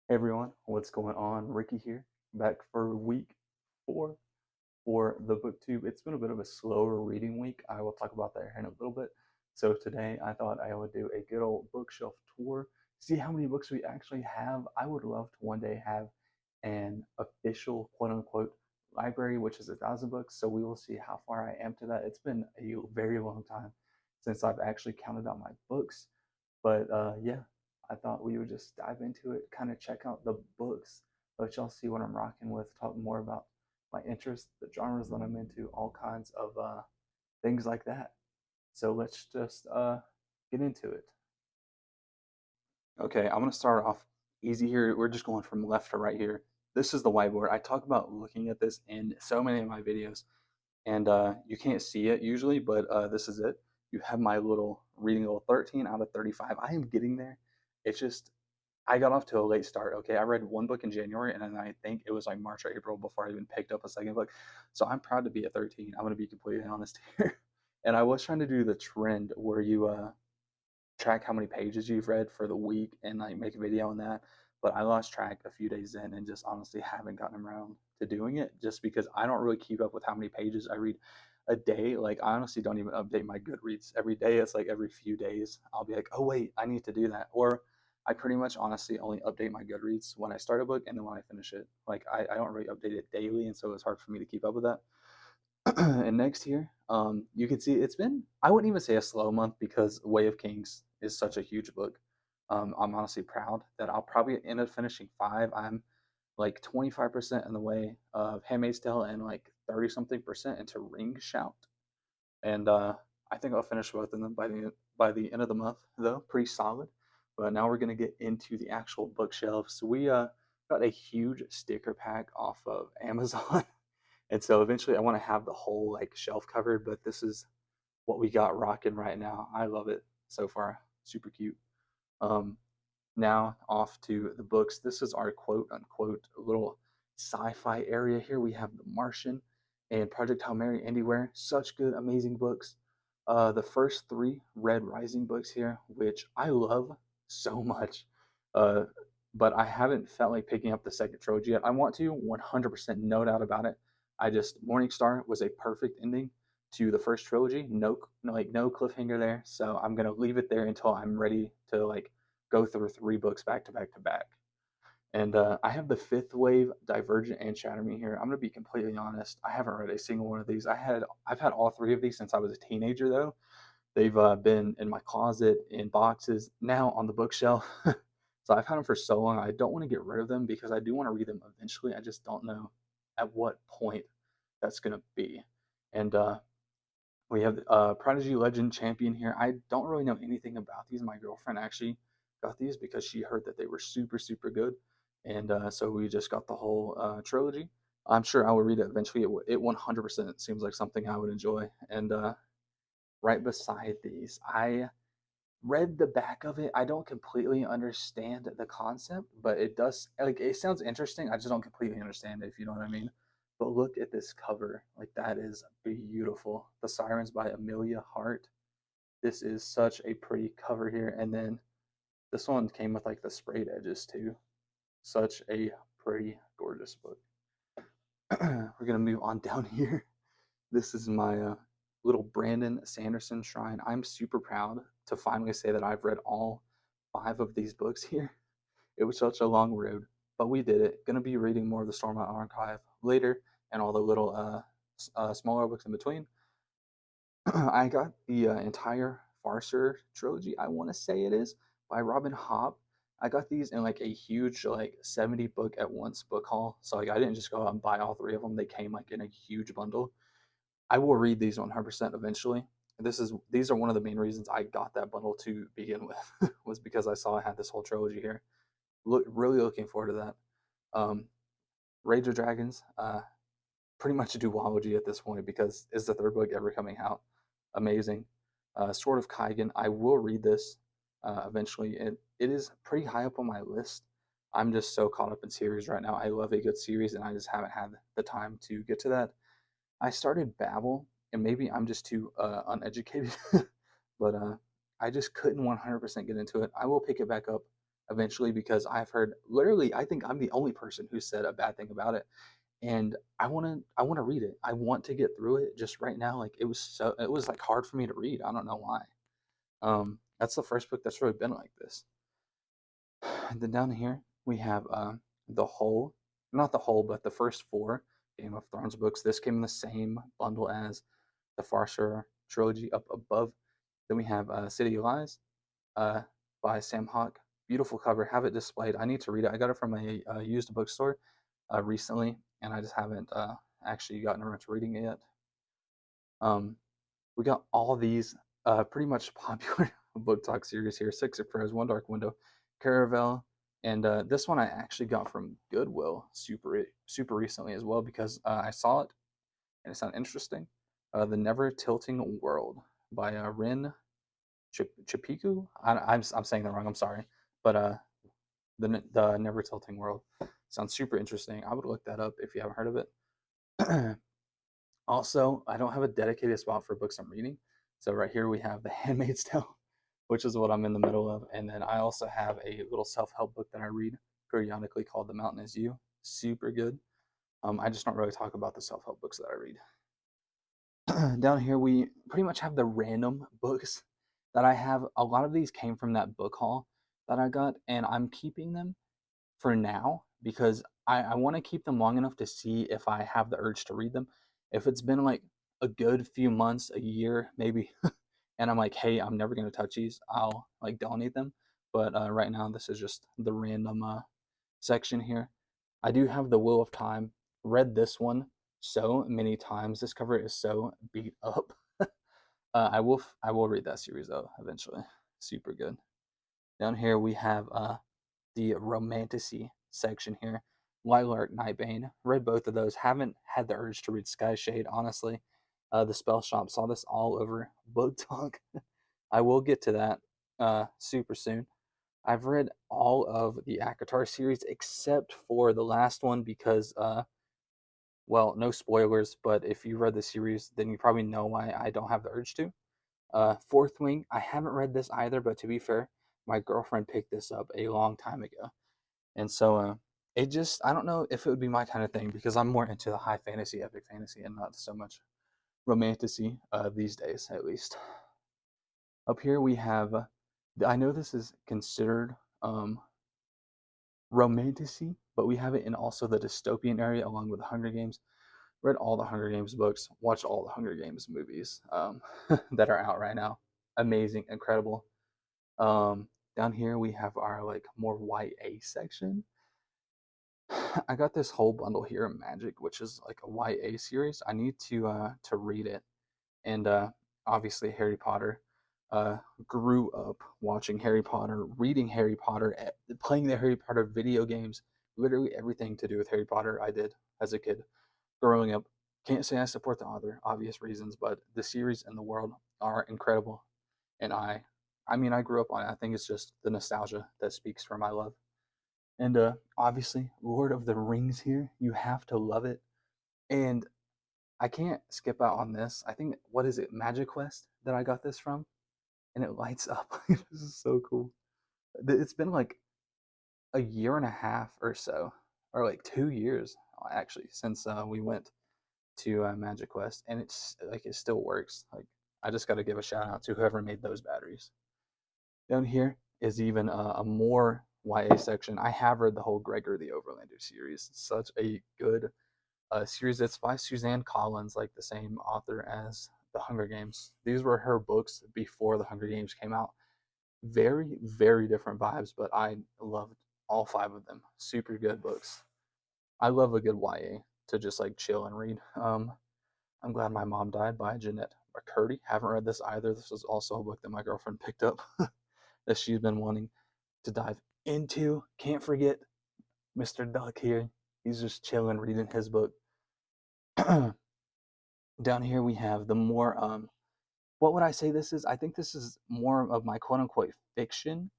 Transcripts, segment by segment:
Hey everyone, what's going on? Ricky here, back for week 4 for the booktube. It's been a bit of a slower reading week. I will talk about that here in a little bit. So today I thought I would do a good old bookshelf tour, see how many books we actually have. I would love to one day have an official quote unquote library, which is 1,000 books. So we will see how far I am to that. It's been a very long time since I've actually counted out my books. But yeah, I thought we would just dive into it, kind of check out the books, let y'all see what I'm rocking with, talk more about my interests, the genres that I'm into, all kinds of things like that. So let's just get into it. Okay, I'm gonna start off easy here. We're just going from left to right here. This is the whiteboard. I talk about looking at this in so many of my videos, and you can't see it usually, but this is it. You have my little reading level 13 out of 35. I am getting there. It's just I got off to a late start. Okay, I read one book in January, and then I think it was like March or April before I even picked up a second book. So I'm proud to be at 13. I'm gonna be completely honest here. And I was trying to do the trend where you track how many pages you've read for the week and like make a video on that. But I lost track a few days in and just honestly haven't gotten around to doing it just because I don't really keep up with how many pages I read a day. Like I honestly don't even update my Goodreads every day. It's like every few days I'll be like, oh wait, I need to do that. Or I pretty much honestly only update my Goodreads when I start a book and then when I finish it. Like I don't really update it daily, and so it's hard for me to keep up with that. And next here, you can see it's been, I wouldn't even say a slow month because Way of Kings is such a huge book. I'm honestly proud that I'll probably end up finishing 5. I'm like 25% in the way of Handmaid's Tale and like 30 something percent into Ring Shout. And I think I'll finish both of them by the end of the month, though, pretty solid. But now we're gonna get into the actual bookshelves. We got a huge sticker pack off of Amazon. And so eventually I want to have the whole like shelf covered, but this is what we got rocking right now. I love it so far. Super cute. Um, Now off to the books. This is our quote unquote little sci-fi area here. We have The Martian and Project Hail Mary Anywhere. Such good, amazing books. The first 3 Red Rising books here, which I love so much. Uh, but I haven't felt like picking up the second trilogy yet. I want to, 100%, no doubt about it. I just Morningstar was a perfect ending to the first trilogy. No cliffhanger there. So I'm gonna leave it there until I'm ready to like go through 3 books back to back to back. And I have the Fifth Wave, Divergent, and Shatter Me here. I'm gonna be completely honest. I haven't read a single one of these. I've had all 3 of these since I was a teenager though. They've been in my closet in boxes, now on the bookshelf. So I've had them for so long. I don't want to get rid of them because I do want to read them eventually. I just don't know at what point that's gonna be. And we have Prodigy Legend Champion here. I don't really know anything about these. My girlfriend actually got these because she heard that they were super, super good. And so we just got the whole trilogy. I'm sure I will read it eventually. It 100% seems like something I would enjoy. And right beside these, I read the back of it. I don't completely understand the concept, but it does, like, it sounds interesting. I just don't completely understand it, if you know what I mean. But look at this cover. Like, that is beautiful. The Sirens by Amelia Hart. This is such a pretty cover here. And then this one came with like the sprayed edges too. Such a pretty, gorgeous book. We're gonna move on down here. This is my little Brandon Sanderson shrine. I'm super proud to finally say that I've read all 5 of these books here. It was such a long road, but we did it. Gonna be reading more of the Stormlight Archive later and all the little smaller books in between. I got the entire Farser trilogy, I want to say it is, by Robin Hobb. I got these in like a huge like 70 book at once book haul. So like I didn't just go out and buy all 3 of them. They came like in a huge bundle. I will read these 100% eventually. These are one of the main reasons I got that bundle to begin with was because I saw I had this whole trilogy here. Really looking forward to that. Rage of Dragons, pretty much a duology at this point because is the 3rd book ever coming out? Amazing. Sword of Kaigen, I will read this eventually. It is pretty high up on my list. I'm just so caught up in series right now. I love a good series, and I just haven't had the time to get to that. I started Babel, and maybe I'm just too uneducated, but I just couldn't 100% get into it. I will pick it back up eventually, because I've heard literally, I think I'm the only person who said a bad thing about it, and I want to read it. I want to get through it just right now. Like it was like hard for me to read. I don't know why. That's the first book that's really been like this. And then down here we have the whole, not the whole, but the first four Game of Thrones books. This came in the same bundle as the Farseer trilogy up above. Then we have City of Lies uh, by Sam Hawk. Beautiful cover. Have it displayed. I need to read it. I got it from a used bookstore recently, and I just haven't actually gotten around to reading it yet. We got all these pretty much popular BookTok series here: Six of Crows, One Dark Window, Caravel, and this one I actually got from Goodwill super recently as well, because I saw it and it sounded interesting. The Never Tilting World by Rin Chipiku. I'm saying that wrong. I'm sorry, but the Never Tilting World sounds super interesting. I would look that up if you haven't heard of it. Also, I don't have a dedicated spot for books I'm reading. So right here we have The Handmaid's Tale, which is what I'm in the middle of. And then I also have a little self-help book that I read periodically called The Mountain Is You. Super good. I just don't really talk about the self-help books that I read. Down here we pretty much have the random books that I have. A lot of these came from that book haul that I got, and I'm keeping them for now because I want to keep them long enough to see if I have the urge to read them. If it's been like a good few months, a year maybe, and I'm like, hey, I'm never going to touch these, I'll like donate them. But right now, this is just the random section here. I do have The Wheel of Time. Read this one so many times. This cover is so beat up. I will read that series though eventually. Super good. Down here we have the romantasy section here. Lilac Nightbane. Read both of those. Haven't had the urge to read Sky Shade, honestly. The Spell Shop. Saw this all over BookTok. I will get to that super soon. I've read all of the acotar series except for the last one because, well, no spoilers, but if you read the series, then you probably know why I don't have the urge to. Fourth Wing. I haven't read this either, but to be fair, my girlfriend picked this up a long time ago. And so it just, I don't know if it would be my kind of thing because I'm more into the high fantasy, epic fantasy, and not so much romantasy these days, at least. Up here we have, I know this is considered romantasy, but we have it in also the dystopian area along with the Hunger Games. Read all the Hunger Games books, watched all the Hunger Games movies that are out right now. Amazing, incredible. Down here we have our like more YA section. I got this whole bundle here of Magic, which is like a YA series. I need to read it, and obviously Harry Potter. Grew up watching Harry Potter, reading Harry Potter, playing the Harry Potter video games. Literally everything to do with Harry Potter I did as a kid growing up. Can't say I support the author, obvious reasons, but the series and the world are incredible, and I mean, I grew up on it. I think it's just the nostalgia that speaks for my love. And obviously, Lord of the Rings here, you have to love it. And I can't skip out on this. I think, what is it, Magic Quest that I got this from? And it lights up. This is so cool. It's been like a year and a half or so, or like 2 years actually, since we went to Magic Quest. And it's like, it still works. Like, I just got to give a shout out to whoever made those batteries. Down here is even a more YA section. I have read the whole Gregor the Overlander series. Such a good series. It's by Suzanne Collins, like the same author as The Hunger Games. These were her books before The Hunger Games came out. Very, very different vibes, but I loved all five of them. Super good books. I love a good YA to just like chill and read. I'm Glad My Mom Died by Jeanette McCurdy. Haven't read this either. This was also a book that my girlfriend picked up that she's been wanting to dive into. Can't forget Mr. Duck here. He's just chilling reading his book. Down here we have the more what would I say this is? I think this is more of my quote unquote fiction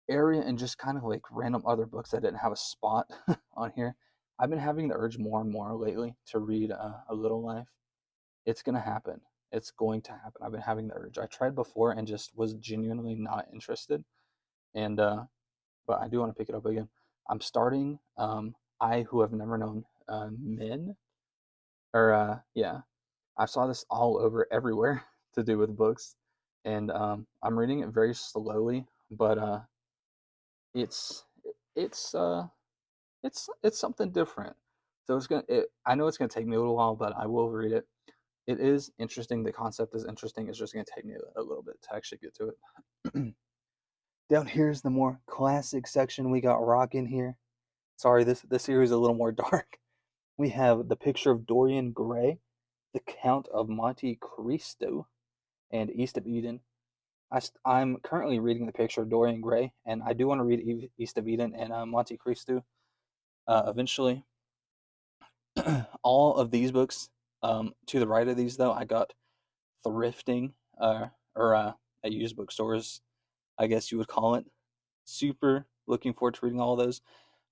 area and just kind of like random other books that didn't have a spot on here. I've been having the urge more and more lately to read A Little Life. It's gonna happen. It's going to happen. I've been having the urge. I tried before and just was genuinely not interested. And but I do want to pick it up again. I'm starting I Who Have Never Known Men, or yeah, I saw this all over everywhere to do with books, and I'm reading it very slowly, but it's it's uh it's something different. So I know it's gonna take me a little while, but I will read it. It is interesting. The concept is interesting. It's just gonna take me a little bit to actually get to it. Down here is the more classic section we got rocking here. Sorry, this series is a little more dark. We have The Picture of Dorian Gray, The Count of Monte Cristo, and East of Eden. I'm currently reading The Picture of Dorian Gray, and I do want to read East of Eden and Monte Cristo eventually. All of these books, to the right of these though, I got thrifting or at used bookstores, I guess you would call it. Super looking forward to reading all of those.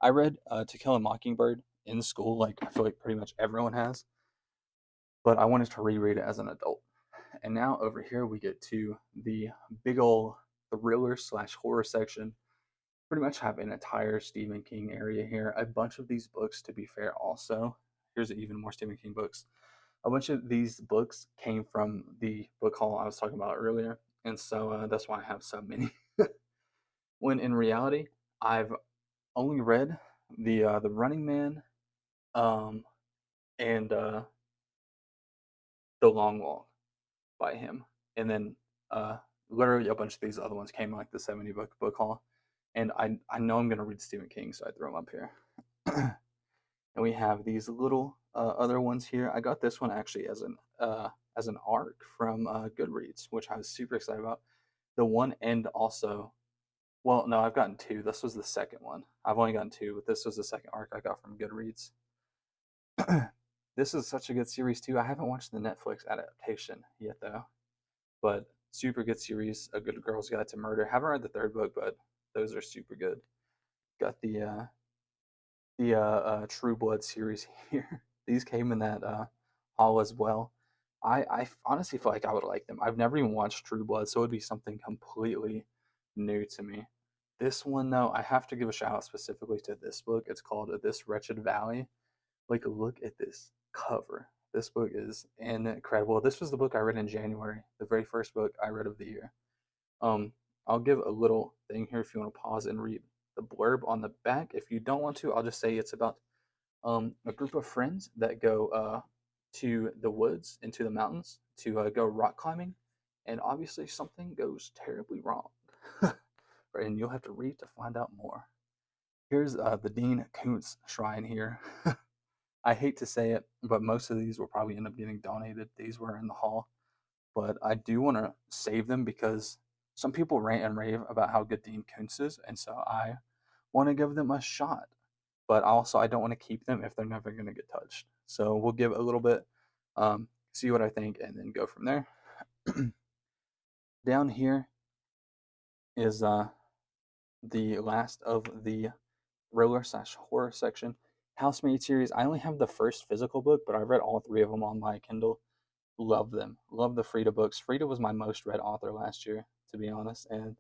I read To Kill a Mockingbird in school, like I feel like pretty much everyone has, but I wanted to reread it as an adult. And now over here we get to the big ol' thriller slash horror section. Pretty much have an entire Stephen King area here. A bunch of these books, to be fair, also. Here's even more Stephen King books. A bunch of these books came from the book haul I was talking about earlier, and so that's why I have so many. When in reality, I've only read the Running Man, um, and the Long Walk by him, and then literally a bunch of these other ones came like the 70 book haul, and I know I'm gonna read Stephen King, so I throw them up here. And we have these little other ones here. I got this one actually as an arc from Goodreads, which I was super excited about. The one end also. Well, no, I've gotten two. This was the second one. I've only gotten two, but this was the second arc I got from Goodreads. This is such a good series too. I haven't watched the Netflix adaptation yet though, but super good series. A Good Girl's Guide to Murder. Haven't read the third book, but those are super good. Got the True Blood series here. These came in that haul as well. I honestly feel like I would like them. I've never even watched True Blood, so it would be something completely new to me. This one though, I have to give a shout out specifically to this book. It's called This Wretched Valley. Like, look at this cover. This book is incredible. This was the book I read in January, the very first book I read of the year. Um, I'll give a little thing here if you want to pause and read the blurb on the back. If you don't want to, I'll just say it's about a group of friends that go to the woods, into the mountains to go rock climbing, and obviously something goes terribly wrong. And you'll have to read to find out more. Here's the Dean Koontz Shrine here. I hate to say it, but most of these will probably end up getting donated. These were in the haul, but I do want to save them because some people rant and rave about how good Dean Koontz is, and so I want to give them a shot. But also, I don't want to keep them if they're never going to get touched. So we'll give it a little bit, see what I think, and then go from there. Down here is the last of the thriller slash horror section. Housemaid series. I only have the first physical book, but I've read all three of them on my Kindle. Love them. Love the Frida books. Frida was my most read author last year, to be honest, and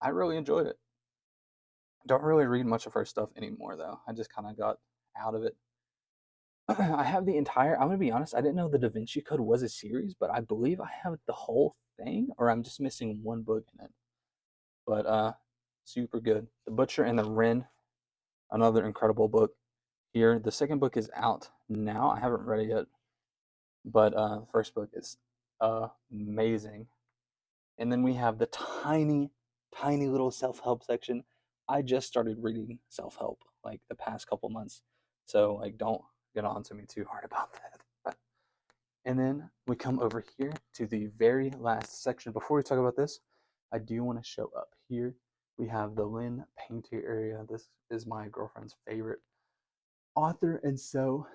I really enjoyed it. Don't really read much of her stuff anymore, though. I just kind of got out of it. I have the entire. I'm gonna be honest. I didn't know the Da Vinci Code was a series, but I believe I have the whole thing, or I'm just missing one book in it. But super good. The Butcher and the Wren, another incredible book. Here, the second book is out now. I haven't read it yet, but the first book is amazing. And then we have the tiny, tiny little self-help section. I just started reading self-help like the past couple months, so like don't get on to me too hard about that. And then we come over here to the very last section. Before we talk about this, I do want to show up here. We have the Lynn painter area. This is my girlfriend's favorite author, and so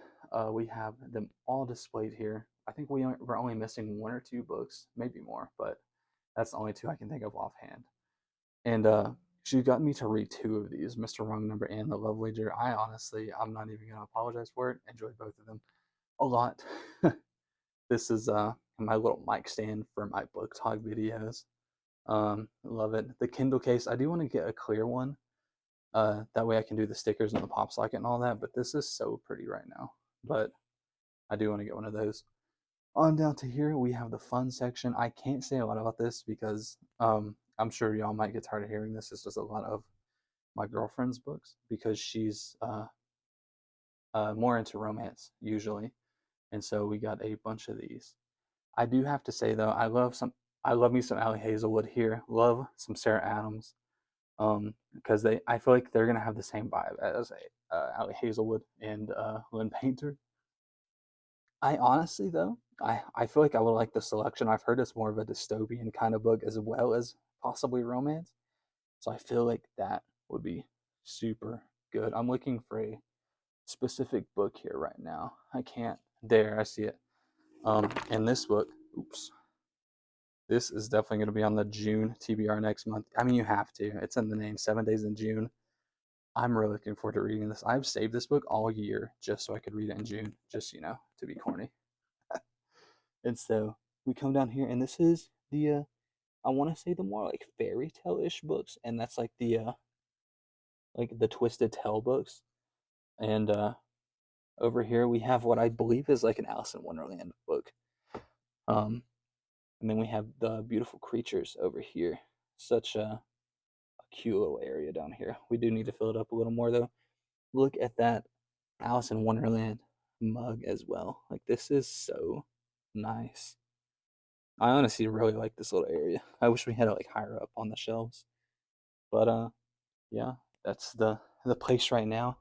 we have them all displayed here. I think we're only missing one or two books, maybe more, but that's the only two I can think of offhand. And she got me to read two of these, Mr. Wrong Number and The Love Wager. I'm not even going to apologize for it. Enjoyed both of them a lot. This is my little mic stand for my book talk videos. Love it. The Kindle case, I do want to get a clear one, That way I can do the stickers and the pop socket and all that. But this is so pretty right now. But I do want to get one of those. On down to here, we have the fun section. I can't say a lot about this because I'm sure y'all might get tired of hearing this. It's just a lot of my girlfriend's books because she's more into romance usually, and so we got a bunch of these. I do have to say though, I love me some Allie Hazelwood here. Love some Sarah Adams, because I feel like they're gonna have the same vibe as Allie Hazelwood and Lynn Painter. I honestly though, I feel like I would like the selection. I've heard it's more of a dystopian kind of book as well as possibly romance. So I feel like that would be super good. I'm looking for a specific book here right now. I can't. There, I see it. And this book, oops. This is definitely going to be on the June TBR next month. I mean, you have to. It's in the name, 7 Days in June. I'm really looking forward to reading this. I've saved this book all year just so I could read it in June, just, to be corny. And so we come down here, and this is the, I want to say the more like fairy tale-ish books, and that's like the Twisted Tale books. And over here we have what I believe is like an Alice in Wonderland book. And then we have the beautiful creatures over here. Such a cute little area down here. We do need to fill it up a little more though. Look at that Alice in Wonderland mug as well. Like, this is so nice. I honestly really like this little area. I wish we had it like higher up on the shelves. But yeah, that's the place right now.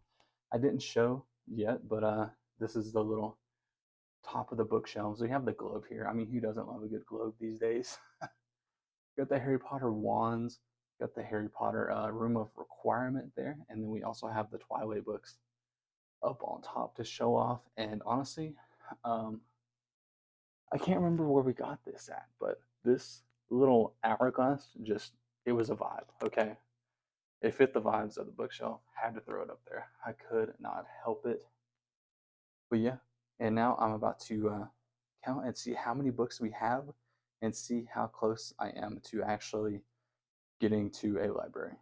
I didn't show yet, but this is the little top of the bookshelves. We have the globe here. I mean, who doesn't love a good globe these days? Got the Harry Potter wands, got the Harry Potter room of requirement there, and then we also have the Twilight books up on top to show off. And honestly, I can't remember where we got this at, but this little hourglass it was a vibe. Okay, it fit the vibes of the bookshelf. Had to throw it up there. I could not help it. But yeah, and now I'm about to count and see how many books we have and see how close I am to actually getting to a library.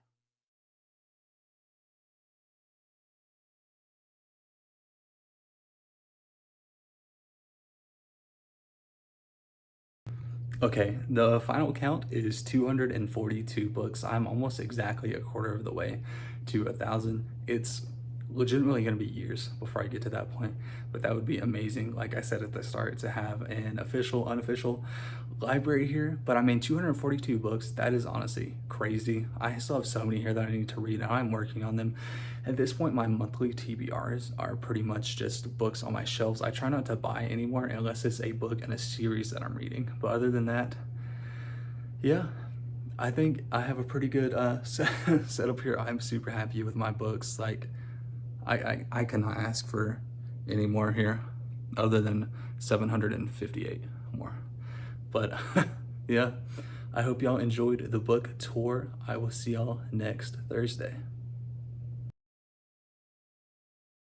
Okay, the final count is 242 books. I'm almost exactly a quarter of the way to 1,000. It's legitimately going to be years before I get to that point, but that would be amazing, like I said at the start, to have an official, unofficial library here. But I mean, 242 books, that is honestly crazy. I still have so many here that I need to read, and I'm working on them. At this point, my monthly TBRs are pretty much just books on my shelves. I try not to buy anymore unless it's a book in a series that I'm reading. But other than that, yeah, I think I have a pretty good setup here. I'm super happy with my books. Like, I cannot ask for any more here other than 758 more. But yeah, I hope y'all enjoyed the book tour. I will see y'all next Thursday.